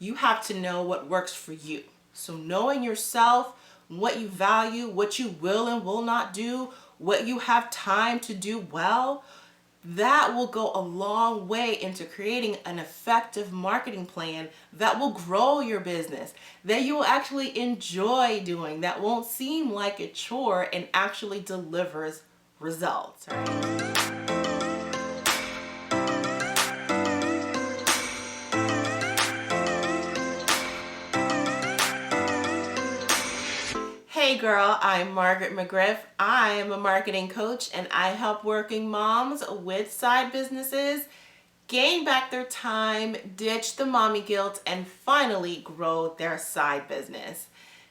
you have to know what works for you. So knowing yourself, what you value, what you will and will not do, what you have time to do well, that will go a long way into creating an effective marketing plan that will grow your business, that you will actually enjoy doing, that won't seem like a chore and actually delivers results, right? Hey girl, I'm Margaret McGriff. I am a marketing coach and I help working moms with side businesses gain back their time, ditch the mommy guilt, and finally grow their side business.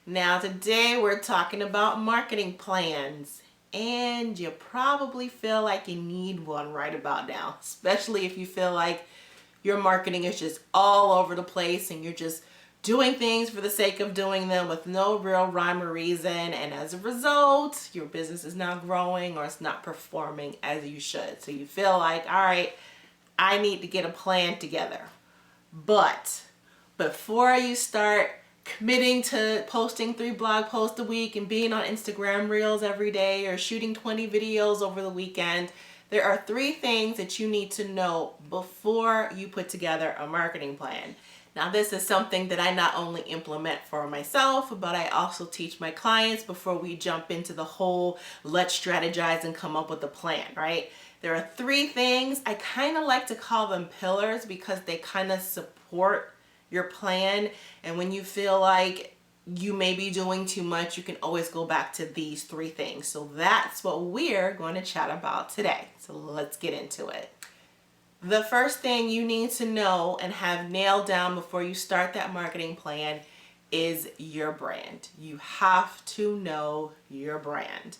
Now today we're talking about marketing plans, and you probably feel like you need one right about now, especially if you feel like your marketing is just all over the place and you're just doing things for the sake of doing them with no real rhyme or reason, and as a result your business is not growing or it's not performing as you should. So you feel like, all right, I need to get a plan together. But before you start committing to posting 3 blog posts a week and being on Instagram Reels every day or shooting 20 videos over the weekend, there are 3 things that you need to know before you put together a marketing plan. Now, this is something that I not only implement for myself, but I also teach my clients before we jump into the whole let's strategize and come up with a plan, right? There are 3 things. I kind of like to call them pillars because they kind of support your plan. And when you feel like you may be doing too much, you can always go back to these 3 things. So that's what we're going to chat about today. So let's get into it. The first thing you need to know and have nailed down before you start that marketing plan is your brand. You have to know your brand.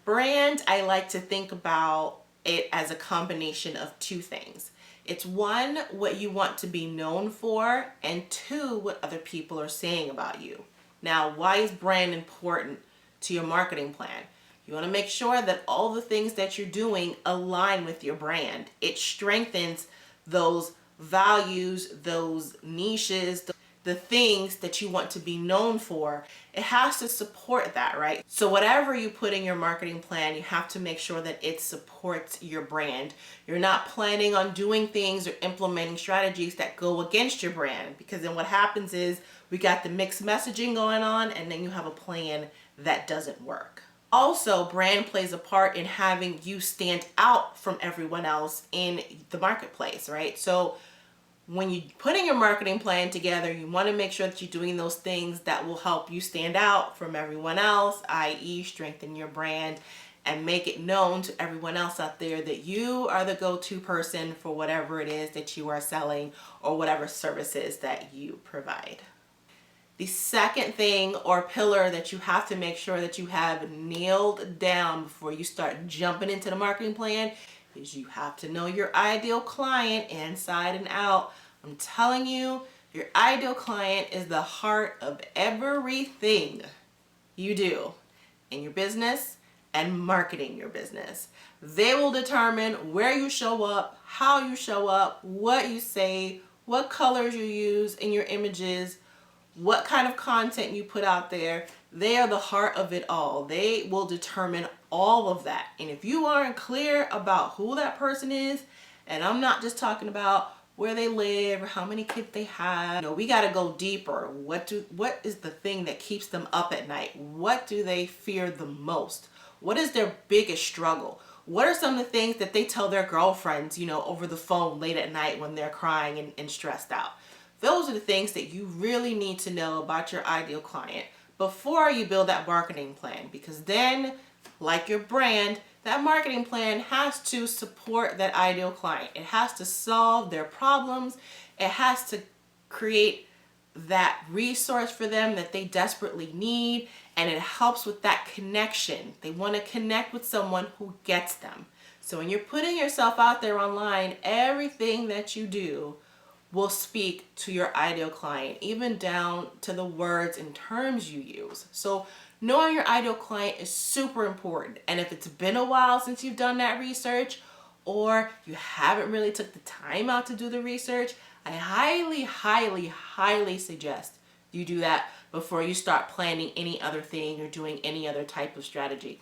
Brand, I like to think about it as a combination of 2 things. It's 1, what you want to be known for, and 2, what other people are saying about you. Now, why is brand important to your marketing plan? You want to make sure that all the things that you're doing align with your brand. It strengthens those values, those niches, the things that you want to be known for. It has to support that, right? So whatever you put in your marketing plan, you have to make sure that it supports your brand. You're not planning on doing things or implementing strategies that go against your brand, because then what happens is we got the mixed messaging going on and then you have a plan that doesn't work. Also, brand plays a part in having you stand out from everyone else in the marketplace, right? So when you're putting your marketing plan together, you want to make sure that you're doing those things that will help you stand out from everyone else, i.e. strengthen your brand and make it known to everyone else out there that you are the go-to person for whatever it is that you are selling or whatever services that you provide. The second thing or pillar that you have to make sure that you have nailed down before you start jumping into the marketing plan is you have to know your ideal client inside and out. I'm telling you, your ideal client is the heart of everything you do in your business and marketing your business. They will determine where you show up, how you show up, what you say, what colors you use in your images, what kind of content you put out there. They are the heart of it all. They will determine all of that. And if you aren't clear about who that person is, and I'm not just talking about where they live or how many kids they have, we got to go deeper. What is the thing that keeps them up at night? What do they fear the most? What is their biggest struggle? What are some of the things that they tell their girlfriends, over the phone late at night when they're crying and stressed out? Those are the things that you really need to know about your ideal client before you build that marketing plan, because then, like your brand, that marketing plan has to support that ideal client. It has to solve their problems. It has to create that resource for them that they desperately need, and it helps with that connection. They want to connect with someone who gets them. So when you're putting yourself out there online, everything that you do will speak to your ideal client, even down to the words and terms you use. So knowing your ideal client is super important. And if it's been a while since you've done that research, or you haven't really took the time out to do the research, I highly, highly, highly suggest you do that before you start planning any other thing or doing any other type of strategy.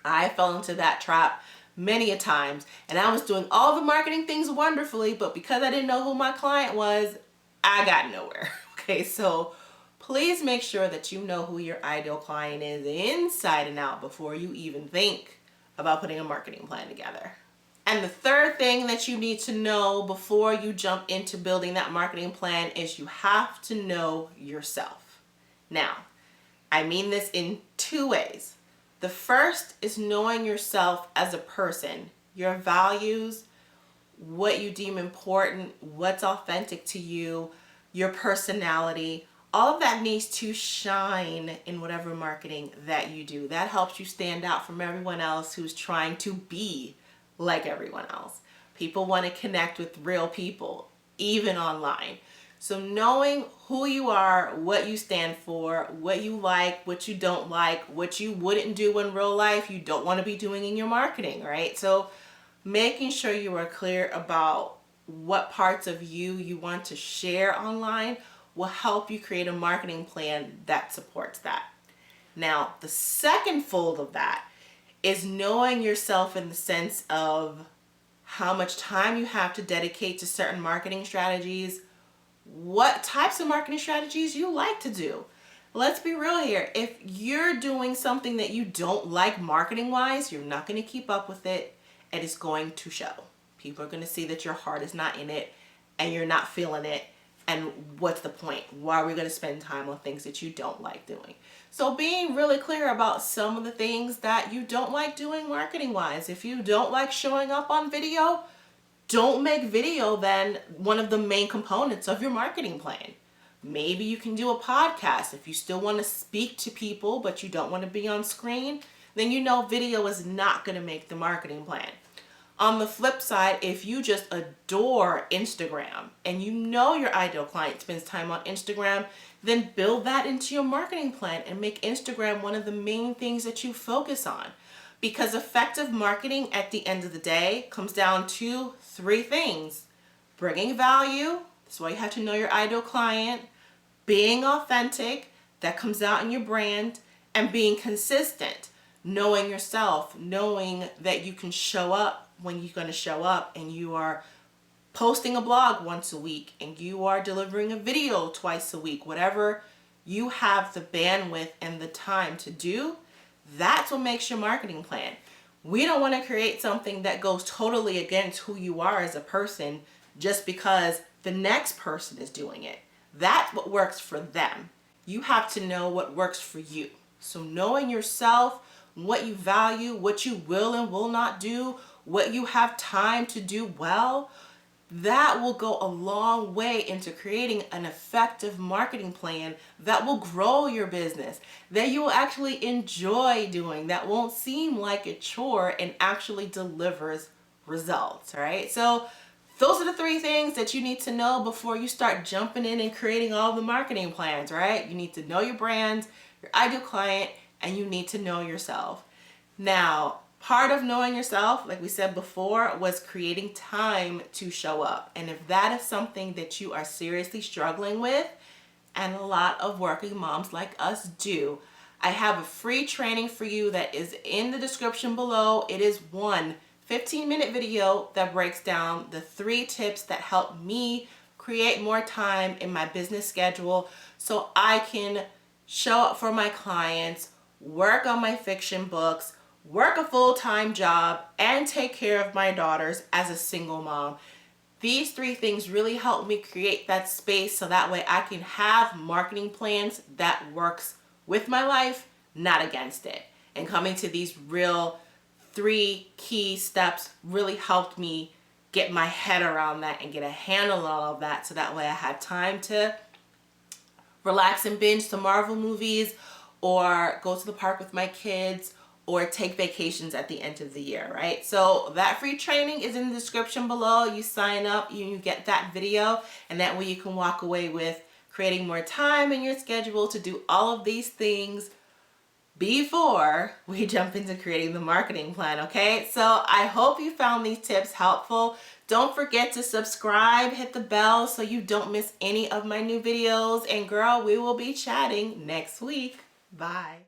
I fell into that trap many a times, and I was doing all the marketing things wonderfully, but because I didn't know who my client was, I got nowhere. Okay, so please make sure that you know who your ideal client is inside and out before you even think about putting a marketing plan together. And the third thing that you need to know before you jump into building that marketing plan is you have to know yourself. Now, I mean this in two ways. The first is knowing yourself as a person, your values, what you deem important, what's authentic to you, your personality. All of that needs to shine in whatever marketing that you do. That helps you stand out from everyone else who's trying to be like everyone else. People want to connect with real people, even online. So knowing who you are, what you stand for, what you like, what you don't like, what you wouldn't do in real life, you don't want to be doing in your marketing, right? So making sure you are clear about what parts of you want to share online will help you create a marketing plan that supports that. Now, the second fold of that is knowing yourself in the sense of how much time you have to dedicate to certain marketing strategies, what types of marketing strategies you like to do. Let's be real here. If you're doing something that you don't like marketing wise, you're not going to keep up with it, and it's going to show. People are going to see that your heart is not in it and you're not feeling it. And what's the point? Why are we going to spend time on things that you don't like doing? So being really clear about some of the things that you don't like doing marketing wise. If you don't like showing up on video, don't make video then one of the main components of your marketing plan. Maybe you can do a podcast. If you still want to speak to people but you don't want to be on screen, then you know video is not going to make the marketing plan. On the flip side, if you just adore Instagram and you know your ideal client spends time on Instagram, then build that into your marketing plan and make Instagram one of the main things that you focus on. Because effective marketing at the end of the day comes down to three things: bringing value, that's why you have to know your ideal client; being authentic, that comes out in your brand; and being consistent, knowing yourself, knowing that you can show up when you're going to show up, and you are posting a blog once a week, and you are delivering a video twice a week. Whatever you have the bandwidth and the time to do, that's what makes your marketing plan. We don't want to create something that goes totally against who you are as a person just because the next person is doing it. That's what works for them. You have to know what works for you. So knowing yourself, what you value, what you will and will not do, what you have time to do well, that will go a long way into creating an effective marketing plan that will grow your business, that you will actually enjoy doing, that won't seem like a chore and actually delivers results, right? So those are the three things that you need to know before you start jumping in and creating all the marketing plans, right? You need to know your brand, your ideal client, and you need to know yourself. Now, part of knowing yourself, like we said before, was creating time to show up. And if that is something that you are seriously struggling with, and a lot of working moms like us do, I have a free training for you that is in the description below. It is one 15-minute video that breaks down the 3 tips that help me create more time in my business schedule so I can show up for my clients, work on my fiction books, work a full-time job, and take care of my daughters as a single mom. These 3 things really help me create that space so that way I can have marketing plans that works with my life, not against it. And coming to these real 3 key steps really helped me get my head around that and get a handle on all of that so that way I had time to relax and binge some Marvel movies, or go to the park with my kids, or take vacations at the end of the year, right? So that free training is in the description below. You sign up, you get that video, and that way you can walk away with creating more time in your schedule to do all of these things, before we jump into creating the marketing plan, okay? So I hope you found these tips helpful. Don't forget to subscribe, hit the bell so you don't miss any of my new videos. And girl, we will be chatting next week. Bye.